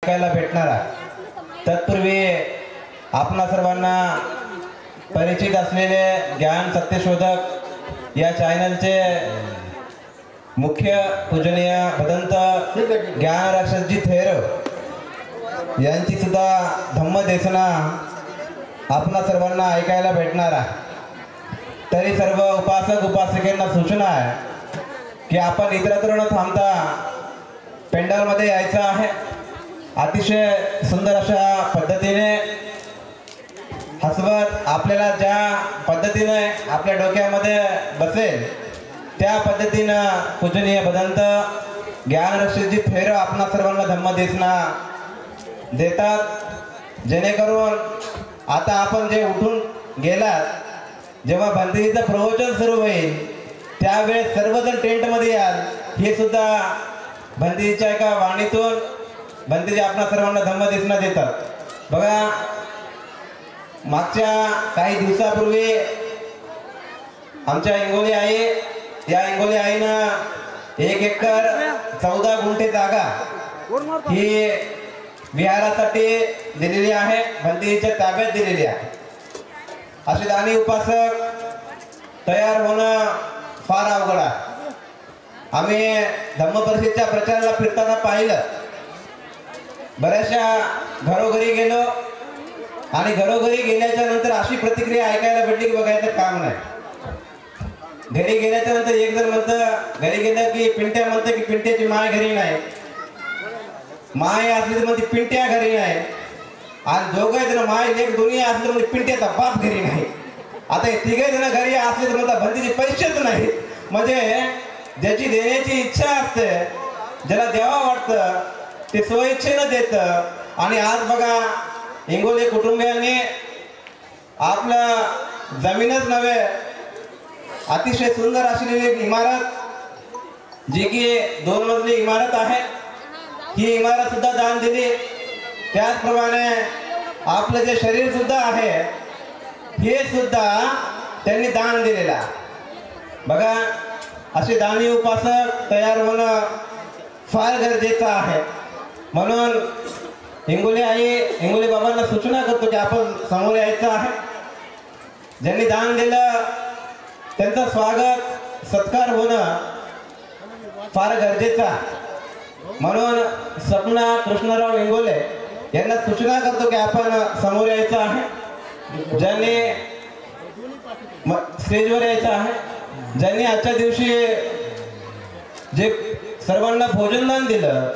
ऐकायला भेटणार आहे। तत्पूर्वी आपणा सर्वांना परिचित असलेले ज्ञान सत्यशोधक या चॅनलचे मुख्य पूजनीय भदंत ज्ञान रक्षसजी थेरो यांची सुद्धा धम्मदेशना आपणा सर्वांना ऐकायला भेटणार आहे। तरी सर्व उपासक उपासिकांना सूचना आहे की आपण इतरत्र न थांबता पेंडॉलमध्ये यायचं आहे। अतिशय सुंदर अशा पद्धतीने हसवत आपल्याला ज्या पद्धतीने आपल्या डोक्यामध्ये बसेल त्या पद्धतीनं पूजनीय भदंत ज्ञान रक्षसजी थेरो आपणा सर्वांना धम्मदेशना देतात। जेणेकरून आता आपण जे उठून गेलात जेव्हा भंतेजीचं प्रवचन सुरू होईल त्यावेळेस सर्वजण टेंटमध्ये याल हे सुद्धा भंतेजीच्या एका वाणीतून भंतेजी आपणा सर्वांना धम्मदेशना देतात। बघा, मागच्या काही दिवसापूर्वी आमच्या इंगोली आई या इंगोली आईनं 1 एकर 14 गुंठे जागा ही विहारासाठी दिलेली आहे, भंतेजीच्या ताब्यात दिलेली आहे। असे दानी उपासक तयार होणं फार अवघड आहे। आम्ही धम्मपरिषदेच्या प्रचाराला फिरताना पाहिलं, बऱ्याचशा घरोघरी गेलो आणि घरोघरी गेल्याच्या नंतर अशी प्रतिक्रिया ऐकायला भेटली की बघायचं काम नाही। घरी गेल्याच्या नंतर एक जण म्हणतं, घरी गेलं की पिंट्या म्हणतं की पिंट्याची माय घरी नाही, माय असली तर म्हणते पिंट्या घरी नाही, आणि दोघे जण माय लेक दोन्ही असले म्हणजे पिंट्याचा बाप घरी नाही। आता हे तिघे जण घरी असले तर म्हणतात भंतेजी पैसेच नाही। म्हणजे ज्याची देण्याची इच्छा असते, ज्याला द्यावा वाटतं ते स्वइच्छेनं देतं। आणि आज बघा, इंगोले कुटुंबियांनी आपलं जमीनच नव्हे अतिशय सुंदर असलेली एक इमारत जी की 2 मजली इमारत आहे ही इमारत सुद्धा दान दिली। त्याचप्रमाणे आपलं जे शरीर सुद्धा आहे हे सुद्धा त्यांनी दान दिलेलं आहे। बघा, असे दानी उपासक तयार होणं फार गरजेचं आहे। म्हणून इंगोली आई इंगोली बाबांना सूचना करतो की आपण समोर यायचं आहे। ज्यांनी दान दिलं त्यांचं स्वागत सत्कार होणं फार गरजेचं आहे। म्हणून सपना कृष्णराव इंगोले यांना सूचना करतो की आपण समोर यायचं आहे। ज्यांनी स्टेजवर यायचं आहे, ज्यांनी आजच्या दिवशी जे सर्वांना भोजनदान दिलं,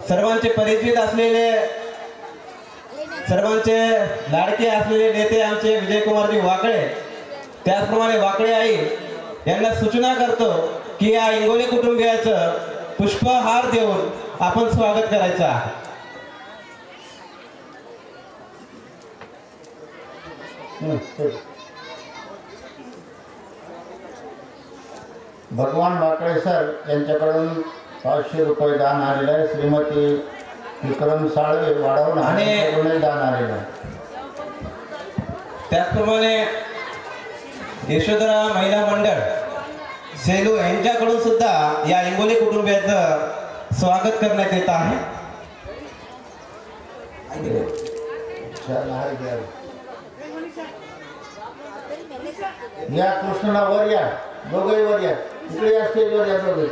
सर्वांचे परिचित असलेले सर्वांचे लाडके असलेले नेते आमचे विजयकुमारजी वाकळे, त्याचप्रमाणे वाकळे आई यांना सूचना करतो की या इंगोले कुटुंबियाचं पुष्पहार देऊन आपण स्वागत करायचं आहे। भगवान वाकळे सर यांच्याकडून 500 रुपये दान आलेलं आहे। श्रीमती विक्रम साळवे वाढवून आणि दान आलेलं आहे। त्याचप्रमाणे यशोधरा महिला मंडळ सेलू यांच्याकडून सुद्धा या इंगोले कुटुंबियाचं स्वागत करण्यात येत आहे। या कृष्णा वर या, दोघे वर या, इकडे या, स्टेजवर या दोघे।